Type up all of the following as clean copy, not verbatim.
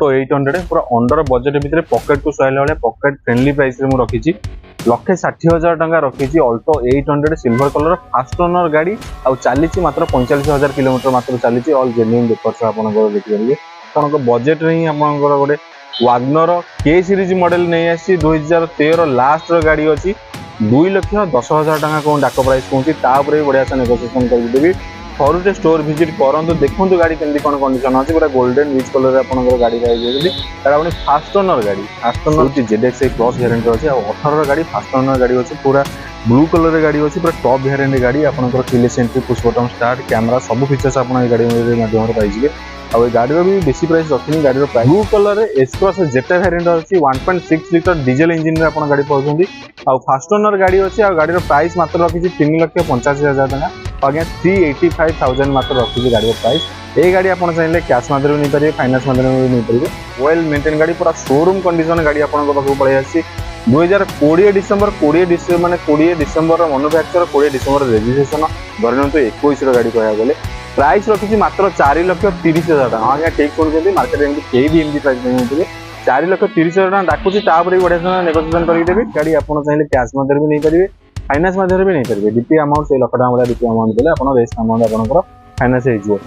Alto 800 पूरा under budget भितर pocket को सुहाइला भाई पॉकेट फ्रेंडली प्राइस रे मु रखिछि 1,60,000 टंका रखिछि Alto 800 silver colour first owner गाड़ी आउ चलीछि मात्र 45,000 किलोमीटर मात्र चलीछि ऑल जेन्युइन पेपर्स आपण को देखि परिबे आपनको बजेट रे ही आपनकर गोटे वागनर के सीरीज मॉडल नहीं आसी 2013 लास्ट रो गाड़ी अछि 2,10,000 टंका को डाक प्राइस पहुंची तापर बढ़िया से नेगोशिएशन कर देबी थरुटे स्टोर विजिट करंतु देखंतु गाड़ी केमती कोन कंडीशन अछि पूरा गोल्डन विच कलर रे आपनकर गाड़ी पाइ जेबी तारा अपनी फास्ट ओनर होची ZX प्लस वेरिएंट अछि आ 18 गाड़ी फास्ट ओनर गाड़ी अछि पूरा ब्लू कलर रे गाड़ी अछि पूरा टॉप वेरिएंट गाड़ी आपनकर keyless entry push button start camera सब फीचर्स आपन ए गाड़ी माध्यम रे पाइ जेबे आ ए गाड़ी रो भी बेसी प्राइस रखनी गाड़ी रो प्राइस ब्लू कलर रे एस क्रॉस जेटा वेरिएंट अछि 1.6 लिटर डीजल इंजन रे आपन गाड़ी पाउछंती आ फास्ट ओनर गाड़ी अछि आ गाड़ी रो प्राइस मात्र रखिछि 3,85,000 टका आगे 385,000 मात्र रखिछि गाड़ी रो प्राइस ए गाड़ी आपन चाहिले कैश माध्यम नै परिबे फाइनेंस माध्यम नै परिबे वेल मेंटेन गाड़ी पूरा शोरूम कंडीशन गाड़ी आपन को पाखु पळै आसी 2020 डिसेंबर 20 माने 20 डिसेंबर रो मैन्युफैक्चर 20 डिसेंबर रजिस्ट्रेशन धरनतो 21 रो गाड़ी कहया गेले प्राइस रखिछि मात्र 4,30,000 टका आगे ठीक सुनछथि मार्केट रे केही भी एमडी प्राइस नै होतबे 4,30,000 टका डाकुछि तापर बढ़िया से नेगोशिएशन करि देबी गाड़ी आपन चाहिले कैश माध्यम भी नै परिबे फाइनेंस माध्यम भी नहीं करेंगे डीपी अमाउंट से लक्ष टाँग डीपी अमाउंट देते आप रेस्ट अमाउंट आपंकर फाइनेंस हो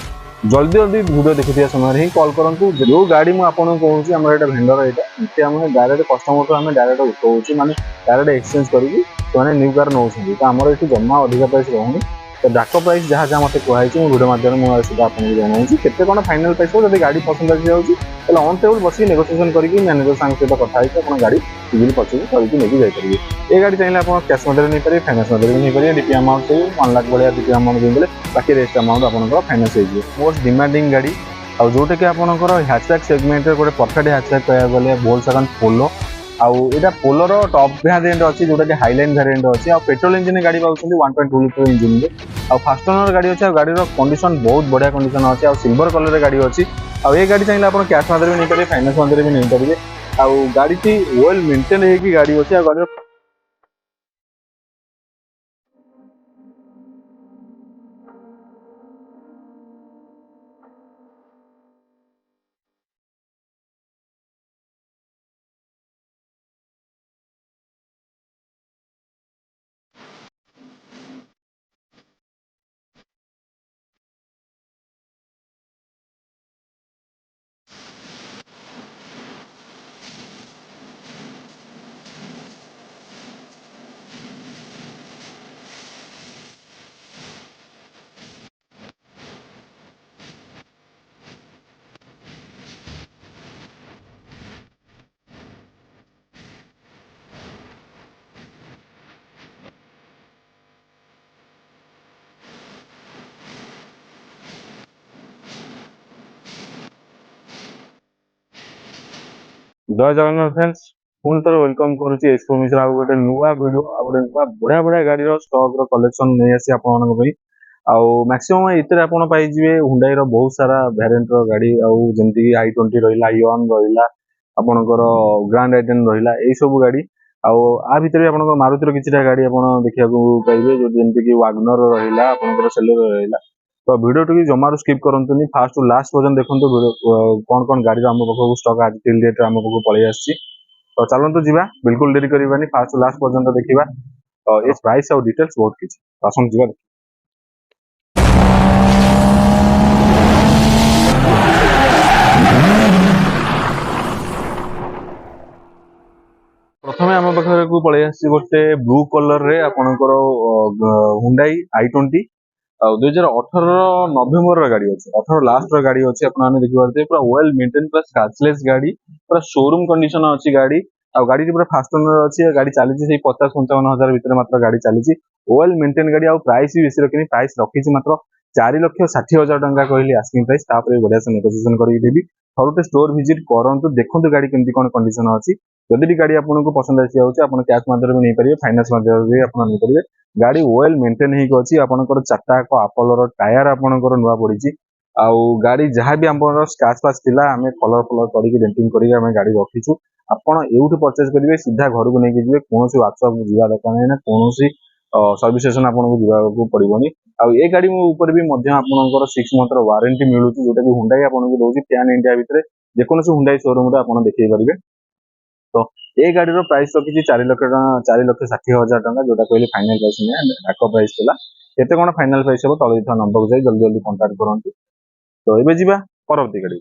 जल्दी जल्दी वीडियो देखुवा समय ही कॉल करूँ जो गाड़ी मुझे कहूँ आम ये भेंडर यहाँ डायरेक्ट कस्टमर को आम डायरेक्ट उठाऊँ माने डायरेक्ट एक्सचेंज करके न्यू कार नौ तो आमर ये जमा अधिक प्राइस रोनी तो डाक प्राइस जहाँ जहाँ मतलब कहई वीडियो माध्यम मुझे आपको जनाऊँ केते कौन फाइनाल प्राइस हो जब गाड़ी पसंद आसी जाऊँगी ऑन टेबल बस नेगोशिएशन करके मैनेजर सहित कथा आप गाड़ी इजिली परचेज करके नहीं जाइए ये गाड़ी चाहिए आप कैश मध्यम नहीं पारे फाइनेंस मध्यम नहीं पारे डीपी अमाउंट से 1 लाख भाया डीपी अमाउंट देदेले बाकी रेस्ट अमाउंट आप फाइनेंस हो मोस्ट डिमांडिंग गाड़ी आउ जोटा कि आपंकर हैचबैक सेगमेंट गोटे परफेक्ट हैचबैक कह गले वोल्क्सवैगन पोलो आउ एटा पोलोर टॉप वेरिएंट अच्छी जोटा कि हाईलाइन वेरिएंट अच्छी आ पेट्रोल इंजन गाड़ी पाँच 1.2 लिटर इंजन आ फास्ट ओनर गाड़ी अच्छी गाड़ी कंडीशन बहुत बढ़िया कंडीशन अच्छी आ सिल्वर कलर गाड़ी अच्छी आ ये गाड़ी चाहिए आप कैश मध्यम नहीं पारे फाइनेंस मध्यम भी नहीं पारे आ गाड़ी वेल मेंटेन होगी गाड़ी अच्छी आ गाड़ी 10 जगन्नाथ फ्रेंड्स पुणी थर वेलकम करुच्ची एक्सपो मिश्रा गोटे नुआ वीडियो गोटे नुआ बढ़िया बढ़िया गाड़ी स्टॉक कलेक्शन नहीं आसी आपको मैक्सिमम इतने आप पाइबे हुंडाई बहुत सारा वेरिएंट गाड़ी जमती i20 रहा इवन रहा आपणकर ग्रांड आइटेन रहा यही सब गाड़ी आ भितर भी आप मारुतिर किसी गाड़ी आप देखा पाइबे जो जमीक वागनर रहा आपंकर सेलेर रहा तो वीडियो टी जमार स्किप करंतुनी फास्ट टू लास्ट पर्यंत देखो कौन कौन गाड़ी आम पाखक स्टॉक आज टिल डेट आम पाखक पलि आसी तो चलतु जी बिल्कुल डेरी करवानी फास्ट टू लास्ट पर्यंत देखा तो ये प्राइस और डिटेल्स बहुत किसी आसन जी प्रथम आम पाखक पलि आसी गोटे ब्लू कलर रे आपणकर हुंडाई i20 2018 नवेम्बर गाड़ी अच्छे 18 लास्ट गाड़ी अच्छी आपने देखिए पूरा वेल मेंटेन पूरा स्क्रैचलेस गाड़ी पूरा शोरूम कंडीशन अच्छी गाड़ी आ गाड़ी पूरा फास्ट ओनर अच्छी गाड़ी चली 50-55 हजार भितर मात्र गाड़ी चली वेल मेंटेन गाड़ी प्राइस भी बेसी रखी प्राइस रखी मात्र 4,60,000 टंका कहली आस्किंग प्राइस बढ़िया से नेगोशिएशन करके देवी थरुटे स्टोर विजिट करंतु देखंतु गाड़ी केमती कोन कंडीशन अच्छी जदि गाड़ी आपको पसंद आसी जाऊँगी आप कैश माध्यम नहीं पारे फाइनेंस माध्यम भी आप नहीं पारे गाड़ी वेल मेंटेन होगी आपंकर चार्टा आपोलोर टायर आपंकर नुआ पड़ी आउ गाड़ी जहाँ भी आम स्क्रैच पाच थी आम कलर फलर करके डेंटिंग करके गाड़ी रखीचु आपड़ ये परचेज करेंगे सीधा घर को लेकिन जी कौन वर्कशॉप जावा दरकार नहीं ना कौन सर्विस स्टेशन आपको जावाक पड़ोनी आउ ये गाड़ी ऊपर भी आपंकर 6 मंथर वारंटी मिलूँ जोटा कि हुंडाई आपको दूसरी पैन इंडिया भितर जेकोसी हुंडाई शोरूम रे आपण देखै परिबे। तो ए गाड़ी प्राइस रखी 4,60,000 जोटा कहली फाइनल प्राइस नहीं डाक प्राइस था केते कौन फाइनल प्राइस हम तले नंबर को जाए जल्दी जल्दी कंटाक्ट करूँ। तो ये जा परवर्ती गाड़ी।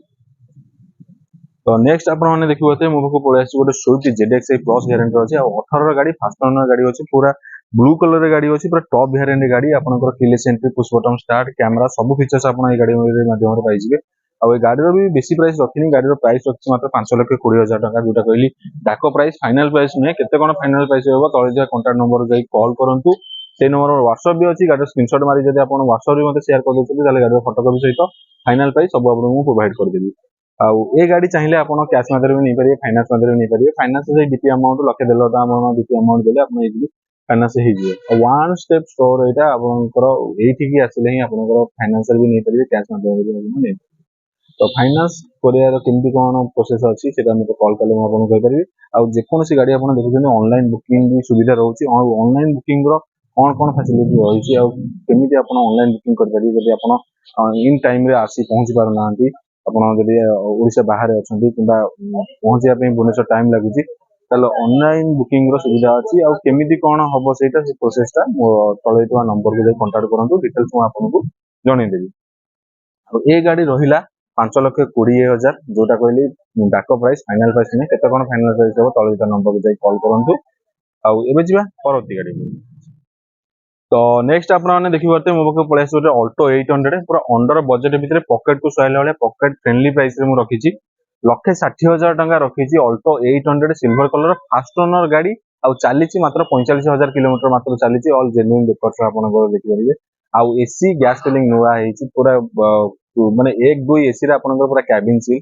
तो नेक्स्ट आपने देखिए मो पाक पलि गोटे स्विफ्ट जेडएक्स प्लस वेरिएंट अच्छे 18 गाड़ी फास्ट ओनर गाड़ी अच्छी पूरा ब्लू कलर गाड़ी अच्छी पूरा टॉप वेरिएंट गाड़ी आपंकर keyless entry push button start camera सब फीचर्स आप गाड़ी माध्यम पाइबे। आ गाड़ी भी बेसी प्राइस रखी गाड़ी प्राइस रखी मात्र 5,20,000 टका जोटा कहली डाक प्राइस फाइनल प्राइस नुहे केते कौन फाइनल प्राइस होगा तले कंटाक्ट नंबर जाए कॉल करूँ। से नंबर व्हाट्सअप भी अच्छी गाड़ी स्क्रीनशॉट मारी जब आप व्हाट्सअप भी मतलब शेयर कर देते गाड़ी फोटोकॉपी सहित फाइनल प्राइस सब आपको प्रोवाइड करदेवी। आउ ए गाड़ी चाहिए आप कैश माध्यम नहीं पारे फाइनान्स माध्यम नहीं पारे finance DP amount 1,00,000 DP amount देले आप फाइनान्स हो वन स्टेप स्टोर यहाँ आपंकर ये आसिले ही आप फाइनान्स भी नहीं पारे कैश माध्यम नहीं। तो फाइनान्स कर केमती कौन प्रोसेस अच्छी से कॉल कले आपको कहीपरि आउ जेकोसी गाड़ी आप देखुं ऑनलाइन बुकिंग भी सुविधा रोचे ऑनलाइन बुकिंग कौन कौन फैसिलिटी रही केमी आप ऑनलाइन बुकिंग करेंगे जब आप इन टाइम आसी पहुंची पार ना आपड़ा बाहर अच्छा कि पहुंचापी भुवनेश्वर टाइम लगुच ऑनलाइन बुकिंग सुविधा अच्छी आमती कौन हम से प्रोसेसटा तले नंबर को जाए कंटाक्ट करूँ डिटेल्स मुझे जनईदेवी। ये गाड़ी रहा 5,20,000 जोटा कहली डाक प्राइस फाइनल प्राइस नहीं केते कौन फाइनल प्राइस हम तले नंबर को जाए कॉल करूँ। आगे जा परवर्ती गाड़ी। तो नेक्स्ट आपने देखिए मो पाक पलि गोटे अल्टो 800 पूरा अंडर बजेट भितर पॉकेट को सुहाइला भाई पॉकेट फ्रेंडली प्राइस रे रखी 1,60,000 टका रखी Alto 800 silver colour first owner गाड़ी आउ चली मात्र 45,000 किलोमीटर मात्र चली ऑल जेन्युइन पेपर्स आप देखिए आउ एसी गैस फिलिंग नुआ पूरा माने 1-2 एसी पूरा कैबिन सील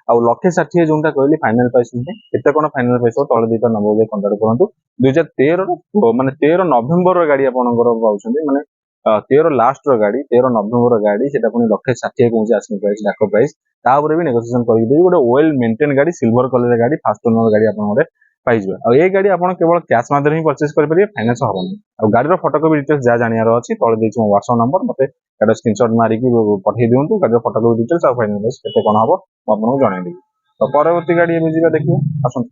आउ 1,60,000 जोटा कहली फाइनल प्राइस केते कौन फाइनल प्राइस हो तले दुईटा नंबर जाए कंटाक्ट करूँ। 2013 माने 13 नवेम्बर गाड़ी आपंकर पाँच माने 13 लास्ट गाड़ी 13 नवेम्बर गाड़ी से 1,60,000 कौन आस्किंग प्राइस डाक प्राइस तापर भी नेगोशिएशन करदेवी गोटे वेल मेंटेन गाड़ी सिल्वर कलर गाड़ी फास्ट ओनर गाड़ी आप पाइबे। आ ये गाड़ी आप केवल कैश माध्यम ही परचेज करेंगे फाइनान्स हेनी आ गाड़ी फोटोकॉपी डिटेल्स जहाँ जानार अच्छी तले देती मो व्हाट्सअप नंबर मत गाड़ी स्क्रीनशॉट मारिकी पठे दिंतु गाड़ी फोटोकॉपी डिटेल्स और फाइनाल प्राइस केते कौन हम आपको जनईदेवी। तो परवर्ती गाड़ी जी देखिए आसत।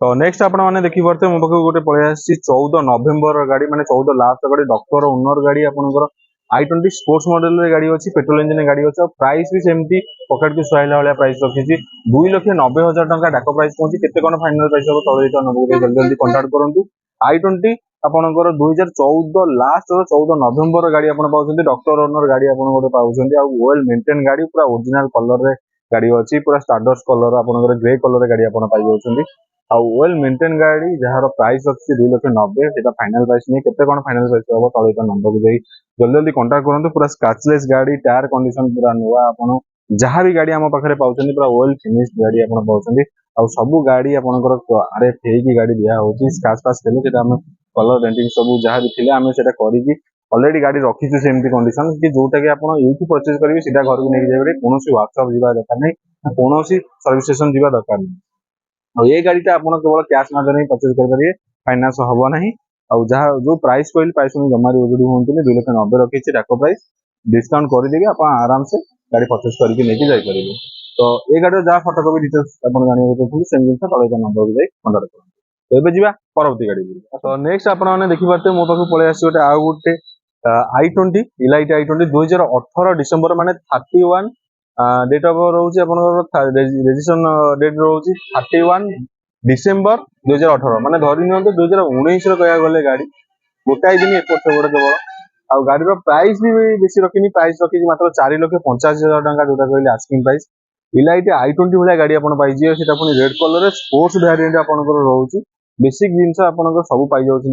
तो नेक्स्ट आपने देखिए मो पाक गोटे पलि 14 नवेम्बर गाड़ी माने 14 लास्ट गाड़ी डॉक्टर ओनर गाड़ी आपंकर i20 स्पोर्ट्स मॉडल गाड़ी अच्छी पेट्रोल इंजन गाड़ी अच्छी प्राइस भी सेमती पॉकेट को सुहाइला भाई प्राइस रखी 2,90,000 टका डाक प्राइस पहुंची केते कौन फाइनल प्राइस हम तले नंबर जल्दी जल्दी कंटाक्ट करूँ। i20 आपंकर 2014 लास्ट 14 नवेम्बर गाड़ी आप डॉक्टर ओनर गाड़ी आप वेल मेंटेन गाड़ी पूरा ओरिजिनल कलर रे गाड़ी अच्छी पूरा स्टारडस्ट कलर आपंकर ग्रे कलर गाड़ी आप पाई वेल मेंटेन गाड़ी जार प्राइस रखी 2,90,000 फाइनल प्राइस नहीं केते कौन फाइनल प्राइस हम तले नंबर को जाए जल्दी जल्दी कंटाक्ट करूँ। पूरा स्क्रैचलेस गाड़ी टायर कंडीशन पूरा नुआ आप जहाँ भी गाड़ी आम पाखे पाँच पूरा वेल फिनिश्ड गाड़ी आप पाँच आ सब गाड़ी आपंकर RF होगी गाड़ी दिया होती स्क्रैच फाच थे कलर डेंटिंग सब जहाँ भी थे आम से ऑलरेडी गाड़ी रखीचु सेमती कंडीशन कि जोटा कि आप यूट्यूब परचेज करेंगे सीधा घर को लेके जाए कौन व्हाट्सअप जावा दरकार नहीं कौन सर्विस स्टेशन जावा दरकार नहीं। और ये गाड़ी आप केवल कैश माध्यम ही परचेज करेंगे फाइनान्स हम ना आउ जहाँ जो प्राइस कहली प्राइस जमार ओजडी हूँ 2,90,000 रखी डाक प्राइस डिस्काउंट करदेवी आप आराम से गाड़ी परचेज करके लेके जापर। तो ये गाड़ी जहाँ फोटोकॉपी डिटेल्स आप जानते सेम जिन तले नंबर को जाए कंटाक्ट करूँ। तो ये जा परवर्ती गाड़ी। तो नेक्स्ट आपने देखिए मो पाक पलि आस गोटे आउ गोटे i20 इलाइट i20 2018 डिसेम्बर माने 31 डेट ऑफ रोचे रेजिस्ट्रेशन डेट रोचे 31 डिसेम्बर 2018 माने धरी नि 2019 कह गले गाड़ी गोटाए दिन एपट सेपट केवल आ गाड़ी प्राइस भी बेसी रखी प्राइस रखी मात्र 4,85,000 टका जोटा कहली आस्किंग प्राइस इलाइट i20 भाई गाड़ी आप पाइजे पुणी रेड कलर स्पोर्ट्स वेरिएंट आपंकर रोचे बेसिक जिन आप सब पाई जमी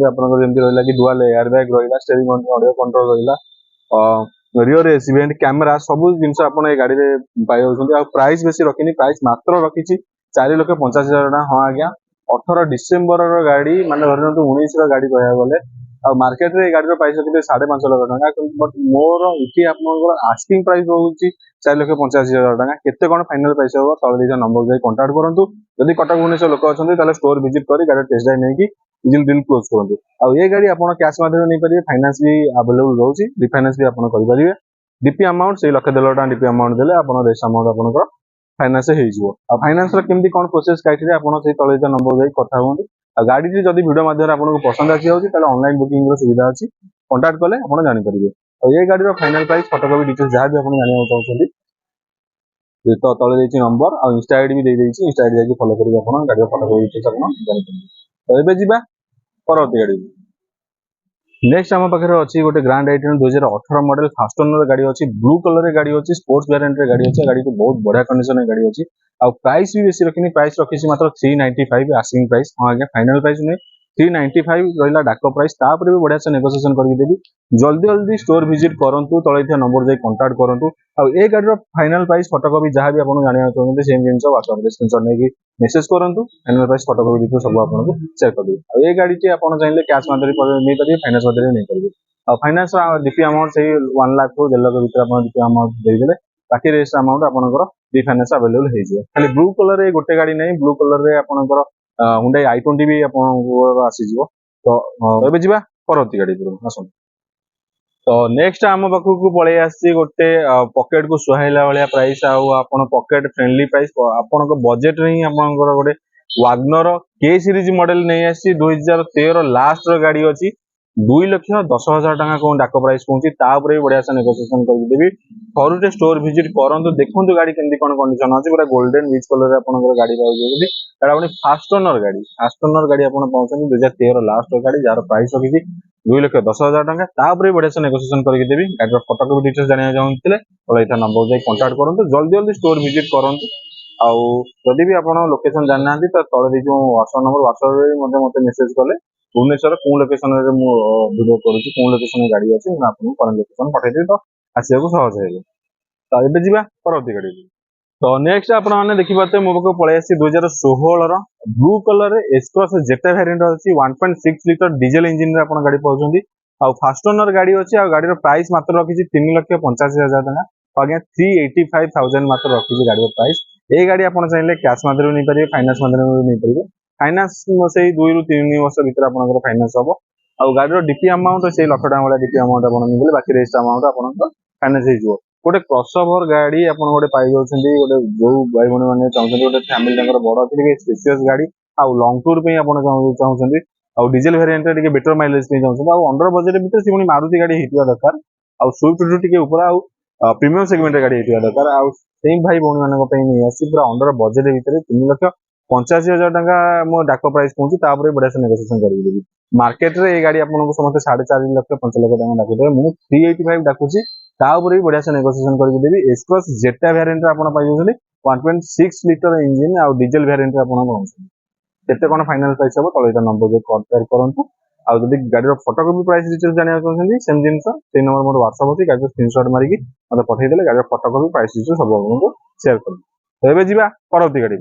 रहा कि डुअल एयर बैग रहा स्टीयरिंग ऑडियो कंट्रोल रहा रियर एसीवेंट कैमेरा सब जिन आप गाड़ी में पाई प्राइस बेसी रखी प्राइस मात्र रखी 4,85,000 टका। हाँ आज्ञा 18 डिसेम्बर गाड़ी माने धरन 19 गाड़ी कह गले मार्केट रे गाड़ी प्राइस रखी 5,50,000 टका बट मोर इटी आप आस्किंग प्राइस रोचे 4,85,000 टका केते कौन फाइनल प्राइस हम तले नंबर जाए कंटाक्ट करूँ। जदि कटक भुवनेश्वर लोक अच्छा स्टोर विजिट कर गाड़ी टेस्ट ड्राइव नहीं इजिली डील क्लोज करूँ। आ ये गाड़ी आप कैश माध्यम नहीं पारे फाइनान्स भी अवेलेबल रोचे रिफाइनान्स भी आप करेंगे डीपी अमाउंट से 1,00,000 डीपी अमाउंट देले आप रेस्ट अमाउंट आप फाइनान्स हो फाइनान्स केमती कौन प्रोसेस क्राइटेरिया आप तले नंबर जाए कथा हूँ गाड़ी जब वीडियो माध्यम आपको पसंद आसी जाऊँगी ऑनलाइन बुकिंग सुविधा अच्छी कंटाक्ट कले आप जानीपारे और ये गाड़ी फाइनाल प्राइस फोटोकॉपी डिटेल्स जहाँ भी आप जानना चाहते तो तले देती नंबर और इंस्टा आईडी भी देती इंस्टा आईडी जाके फॉलो करके आप गाड़ी फोटोकॉपी डिटेल्स आप जानीपारे तो ये जी परवर्ती गाड़ी नेक्स्ट आम पाखे अच्छी गोटे ग्रांड आइटेन 2018 मॉडल फास्ट ओनर गाड़ी अच्छी ब्लू कलर रे गाड़ी अच्छी स्पोर्ट्स वेरिएंट रे गाड़ी अच्छी गाड़ी को बहुत बढ़िया कंडीशन गाड़ी अच्छी और प्राइस भी बेसी रखनी प्राइस रखी मात्र 395 आस्किंग प्राइस हाँ आगे फाइनल प्राइस नहीं 395 रहा डाक प्राइस तापर भी बढ़िया से नेगोसिएशन करके देवी जल्दी जल्दी स्टोर विजिट करूँ तले नंबर जाए कंटाक्ट करूँ और ये गाड़ी फाइनल प्राइस फोटोकॉपी जहाँ भी आप जानना चाहते सेम जिन व्हाट्सएप स्क्रीनशॉट नहीं मेसेज करूँ फाइनल प्राइस फोटोकॉपी डिटेल्स सब आपको शेयर कर देवी और ये गाड़ी आप चाहिए कैश माध्यम नहीं पारे फाइनान्स माध्यम नहीं पारे और फाइनान्स डीपी अमाउंट से 1 लाख को 1.5 लाख भर आप डीपी अमाउंट देदेले बाकी रेस्ट अमाउंट आपंकर रिफाइनान्स अवेलेबल हो खाली ब्लू कलर रे गोटे गाड़ी नहीं ब्लू कलर रे आपंकर Hyundai i20 भी आपंकर आसीजिवो तो एबे जिबा परवर्ती गाड़ी आसन तो नेक्स्ट आम पाखक पलि आसी गोटे पॉकेट को सुहाइला भाया प्राइस आपन पॉकेट फ्रेंडली प्राइस आपन बजेट रे ही आपनकर गोटे वागनर के सीरीज मॉडल नहीं आसी 2013 लास्ट गाड़ी अच्छी 2,10,000 टका कौन डाक प्राइस पहुंची भी बढ़िया से नेगोसिएशन करदेवी थरुटे स्टोर विजिट करूँ देखो गाड़ी केमती कौन कंडीशन अच्छी पूरा गोल्डन बीच कलर आपंकर गाड़ी पाँच फास्ट ओनर गाड़ी आप पाँच 2013 लास्ट गाड़ी जार प्राइस रखी 2,10,000 टका भी बढ़िया से नेगोसिएशन करदेवी गाड़ी फोटोकॉपी डिटेल्स जानना चाहते तो नंबर जाए कंटाक्ट करूँ जल्दी जल्दी स्टोर विजिट करूँ आउ जदि भी आप लोकेशन जाना तो तले देखिए व्हाट्सएप नंबर व्हाट्सएप मत मेसेज कले भुवनेश्वर कौन लोकेशन भिडियो करुँच कौन लोकेशन गाड़ी अच्छी आपको करंट लोकेशन पठेदेवी तो आसवाक सहज है तो ये जी परवर्ती गाड़ी तो नेक्स्ट आपने देखिए मो पाक पलि आसी 2016 blue colour S Cross Zeta variant अच्छी 1.6 लिटर डीजल इंजिन रे आप गाड़ी पाँच आउ फास्ट ओनर गाड़ी अच्छी आ गाड़ी प्राइस मात्र रखी 3,85,000 टका आज्ञा 385,000 मात्र रखी गाड़ी प्राइस ये गाड़ी आप चाहिए कैश माध्यम नहीं पारे फाइनान्स माध्यम नहीं पारे फाइनान्स से 2 ରୁ 3 वर्ष भर आप फाइनान्स हम और गाड़ी डीपी अमाउंट से 1 लाख टका वाला डीपी अमाउंट आप बाकी रेस्ट अमाउंट आप फाइनान्स हो गोटे क्रॉसओवर गाड़ी आप गोटे पाई जाऊँगी गोटे जो भाई भाई मैंने चाहते गोटे फैमिली बड़ अच्छी स्पेशियस गाड़ी आउ लंग टूर पे आप चाहते आउ डीजल वेरिएंट टे बेटर माइलेज चाहते आउ अंडर बजेट भर से मारुति गाड़ी होता दरकार आउ स्विफ्ट टे ऊपर आउ प्रीमियम सेगमेंट गाड़ी होता दरकार आउ से भाई भाई मानक नहीं आसी पूरा अंडर बजेट भितर 3,85,000 टका मो डाक प्राइस पहुंची बढ़िया से नेगोसिएशन करदेवी मार्केट रे ये गाड़ी आपको समस्त 4.5 लाख 5 लाख टका डाकुथे मुझे 385 डाकुची भी बढ़िया से नेगोसिएशन करदेवी एसक्रॉस जेटा वेरिएंट आप पाई 1.6 लिटर इंजिन आउ डीजल वेरिएंट आप केते कौन फाइनल प्राइस हम तले नंबर कंपेयर करूँ आउ जब गाड़ी फोटोकॉपी प्राइस डिटेल्स जानना चाहते सेम जिन से नंबर मोर व्हाट्सएप अच्छी गाड़ी स्क्रीनशॉट मारिकी मतलब पठेदेले गाड़ी फोटोकॉपी प्राइस डिटेल्स सब आपको शेयर कर तो ये जी परवर्ती गाड़ी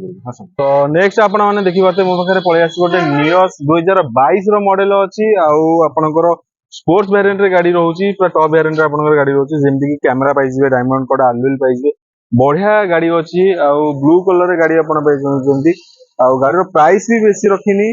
तो नेक्स्ट आपने देखिए मो पाखे पलि आसी गोटे नियस 2022 मॉडल अच्छी आपंकर स्पोर्ट्स वेरिएंट रे गाड़ी रोची पूरा टॉप वेरिएंट रे आपनकर गाड़ी रोची जेमती कि कैमरा पाइजिबे डायमंड कोड अलविल पाइजिबे बढ़िया गाड़ी अच्छी आउ ब्लू कलर रे गाड़ी आपन पाइजंती आउ गाड़ी प्राइस भी बेसी रखिनी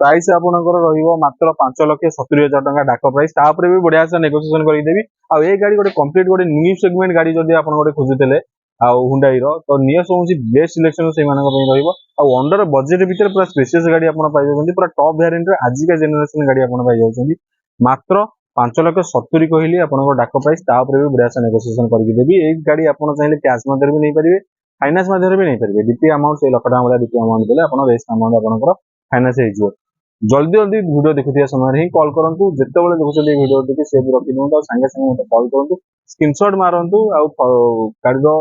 प्राइस आपनकर रहिबो मात्र 5,70,000 टका डाक प्राइस तापर भी बढ़िया से नेगोसिएशन कर देबी आउ ए गाड़ी गोटे कंप्लीट गोटे न्यू सेगमेंट गाड़ी जदी आपन गोटे खोजुतेले आउ Hyundai रो तो नियस होउची बेस्ट सिलेक्शन से मानक पई रहिबो आउ अंडर बजेट भीतर पूरा स्पेशियस गाड़ी आपन पाइ जाउछंती पूरा टॉप वेरिएंट रे आज का जनरेशन गाड़ी आपन पाइ जाउछंती मात्र 5,70,000 कहली आपन डाक प्राइस तापर भी बढ़िया से नेगोसिएशन करके देबी ए गाड़ी आपन चाहिए कैश माध्यम भी नहीं पारिबे फाइनान्स माध्यम भी नहीं पारिबे डीपी अमाउंट से 1 लाख टका वाला डीपी अमाउंट देले आपन रेस्ट अमाउंट आपनकर फाइनान्स हे जिवो जल्दी जल्दी वीडियो देखुथिया समय ही कॉल करंतु जेतेबेले देखुछली वीडियो टिके सेव रखि दियंतु संगे संगे मते कॉल करंतु स्क्रीनशॉट मारंतु आउ गाड़ी रो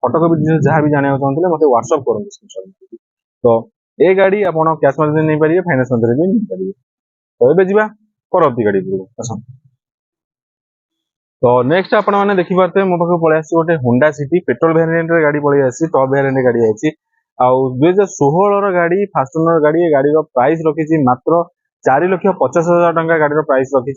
फोटोकॉपी डिटेल्स जहाँ भी जानना चाहते मते व्हाट्सएप करंतु स्क्रीनशॉट तो ए गाड़ी आपन कैश माध्यम नहीं पारिबे फाइनान्स माध्यम भी नहीं पारिबे तो एबे जिबा परवर्ती गाड़ी पसंद तो नेक्स्ट आपने देखिए मो पाक पलि आसी गोटे होंडा सिटी पेट्रोल वेरिएंट रे गाड़ी पलि आसी टॉप वेरिएंट रे गाड़ी आसी आउ 2016 गाड़ी फास्ट ओनर गाड़ी गाड़ी प्राइस रखी मात्र 4,50,000 टका गाड़ी प्राइस रखी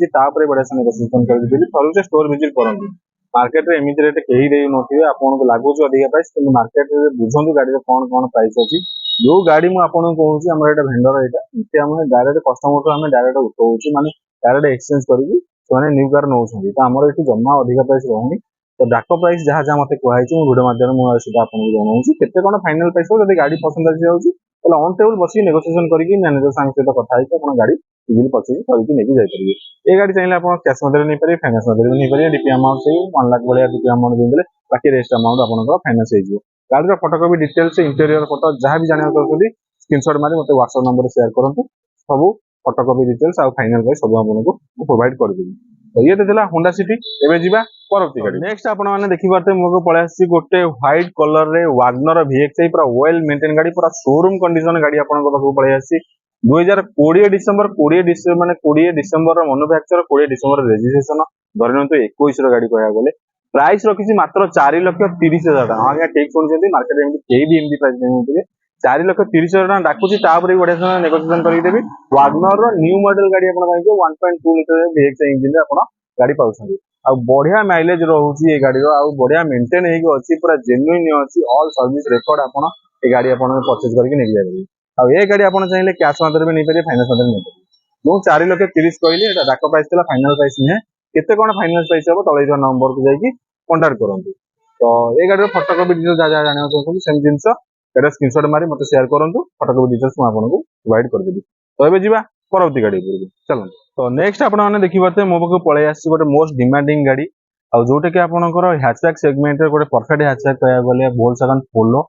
बढ़िया से नेगोसिएशन करदेली थरुचे स्टोर विजिट करंतु मार्केट रे एमिति रेट कहीं दे नथिबे आपनको लागुच अधिक प्राइस कि मार्केट रे बुझंतु गाड़ी कौन कौन प्राइस अछि जो गाड़ी मु आपनको कहूची हमर एटा भेंडर एटा इते हम डायरेक्ट कस्टमर तो हम डायरेक्ट उठौची माने डायरेक्ट एक्सचेंज करिकि ସେମାନେ न्यू कार नौछंती तो हमर एठी जम्मा अधिक प्राइस रहउनी तो डाक प्राइस जहाँ जहाँ मत कहुई भिडियो माध्यम मुझे आपको जनाऊँ केते कौन फाइनाल प्राइस हो जब गाड़ी पसंद आसी जाऊँगी तो ऑन टेबल बस नेगोसिएशन करके मैनेजर सहित कथा आप गाड़ी इजिली परचेज करके नहीं जापर ये गाड़ी चाहिए आप कैश मध्य नहीं पारे फाइनान्स मध्य भी नहीं पारे डीपी अमाउंट से 1 लाख भाया डीपी अमाउंट देदेले बाकी रेस्ट अमाउंट आपको फाइनान्स हो गाड़ी फोटोकॉपी डिटेल्स इंटेरियर फोटो जहाँ भी जानना चाहते स्क्रीनशॉट मारे मत व्हाट्सएप नंबर शेयर करूँ सब फोटोकॉपी डिटेल्स और फाइनाल प्राइस सब आपको प्रोवाइड करदेवी तो ये तो होंडा सिटी एवं जी परवर्ती गाड़ी नेक्स्ट आप देखिए मुझे पलि गोटे व्हाइट कलर रे वागनर VXI पूरा वेल मेंटेन गाड़ी पूरा शोरूम कंडीशन गाड़ी आपको पलि 2020 डिसेंबर 20 माने 20 डिसेंबर मैन्युफैक्चर 20 डिसेंबर रेजिस्ट्रेशन धरन 21 गाड़ी कह गले प्राइस रखी मात्र 4,30,000 हाँ आज्ञा ठीक शुणी मार्केट में कहीं भी एमती प्राइस नहीं 4,30,000 डाकुची तापर बढ़िया नेगोसिएशन करदेवी वागनर न्यू मॉडल गाड़ी आप 1.2 लिटर VXI इंजिन आप गाड़ी पाँच आ बढ़िया माइलेज रोचे ये गाड़ी बढ़िया मेंटेन होगी पूरा जेन्युइन अच्छी ऑल सर्विस रिकॉर्ड आप गाड़ी आप परचेज करके नहीं जाए आ ये गाड़ी आप चाहिए कैश मध्य भी नहीं पारे फाइनान्स मध्य नहीं पारे जो 4,30,000 कहली डाक प्राइस था फाइनाल प्राइस नुहे केते कौन फाइनान्स प्राइस हम तले नंबर को जाकि कंटाक्ट करूँ तो ये गाड़ी फोटोकॉपी डिटेल्स जहाँ जहाँ जानना चाहते सेम जिनस स्क्रीनशॉट मारी मत शेयर करूँ फोटोकॉपी डिटेल्स मुझे आपको प्रोवाइड करदेवी तो ये जी परवर्ती गाड़ी चलो तो नेक्स्ट आपने देखिए मो पाक पलि आसी गोटे मोस्ट डिमांडिंग गाड़ी आउ जोटा कि आपंकर हैचबैक सेगमेंट गोटे परफेक्ट हैचबैक कह गले वोल्क्सवैगन पोलो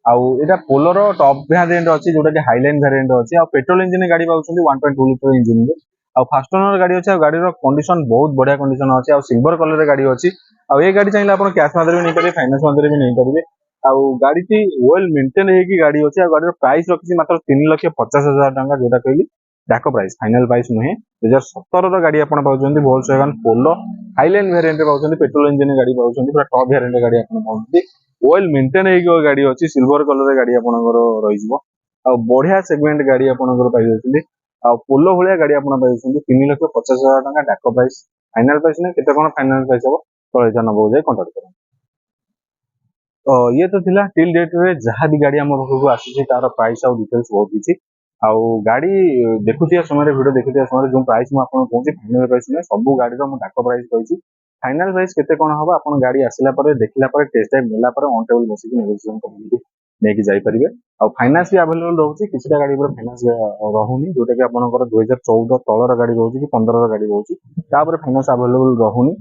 आउ एटा पोलोर टॉप वेरिएंट अच्छी जोटा कि हाईलाइन वेरिएंट अच्छी आ पेट्रोल इंजिन गाड़ी पाँच 1.2 लिटर इंजिन आ फास्ट ओनर गाड़ी अच्छी गाड़ी कंडीशन बहुत बढ़िया कंडीशन अच्छी आ सिल्वर कलर गाड़ी अच्छी आ ये गाड़ी चाहिए आप कैश मध्य भी नहीं पारे फाइनान्स मध्य भी नहीं पारे आउ गाड़ी वेल मेंटेन होगी गाड़ी अच्छी आ गाड़ी प्राइस रखी मात्र 3,50,000 टका जोटा कहली डाक प्राइस फाइनाल प्राइस नुहे 2017 गाड़ी आप वोल्क्सवैगन पोलो हाईलाइन वेरिएंट पाँच पेट्रोल इंजिन गाड़ी पाँच पूरा टॉप वेरिएंट गाड़ी आप पाँच वेल मेंटेन हो गाड़ी अच्छी सिल्वर कलर गाड़ी आपंकर रही बढ़िया सेगमेंट गाड़ी आपंकर पाई पोलो भाया गाड़ी आप 3,50,000 टका डाक प्राइस फाइनाल प्राइस ना केते कौन फाइनाल प्राइस हम तले नंबर जाए कंटाक्ट करें तो ये तो थिला टिल डेट रे जहाँ भी गाड़ी आम पाखक आसी तार प्राइस आउ डिटेल्स बहुत किसी आउ गाड़ी देखुथिया समय वीडियो देखुथिया समय जो प्राइस मुझे कहूँ फाइनाल प्राइस ना सब गाड़ी डाक प्राइस कही फाइनाल प्राइस केते कौन हम आप गाड़ी आसला देखला टेस्ट ड्राइव नेला ऑन टेबल बसिक नेगोसिएशन करके नहीं जापर आ फाइनान्स भी अवेलेबल रोचे किसी गाड़ी फाइनान्स रोनी जोटा कि आपंकर 2014 तलर गाड़ी रोचे कि 15 गाड़ी रोचे फाइनान्स अवेलेबल रोनी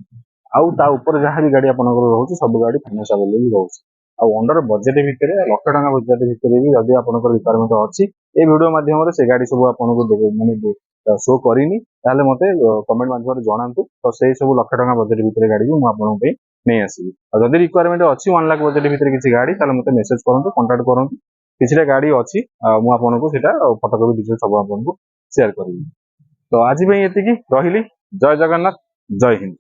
आउ जहाँ भी गाड़ी आपंकर रोचे सब गाड़ी फाइनान्स अवेलेबल रोचे आ अंडर बजेट भितर लक्ष टका बजेट भितर भी जब आपंकर रिक्वायरमेंट अच्छी ये वीडियो माध्यम से गाड़ी सब आपको मानते शो करनी मत कमेंट माध्यम जनातु तो से सब लक्ष टका बजेट भितर गाड़ी भी मुझे नहीं आसबि जदि रिक्वायरमेंट अच्छी 1 लाख बजेट भितर किसी गाड़ी मत मेसेज करूँ कंटाक्ट करूँ किसी गाड़ी अच्छी मुझे फोटोकॉपी डिटेल्स सब आपको शेयर करी तो आज ये रही जय जगन्नाथ जय हिंद।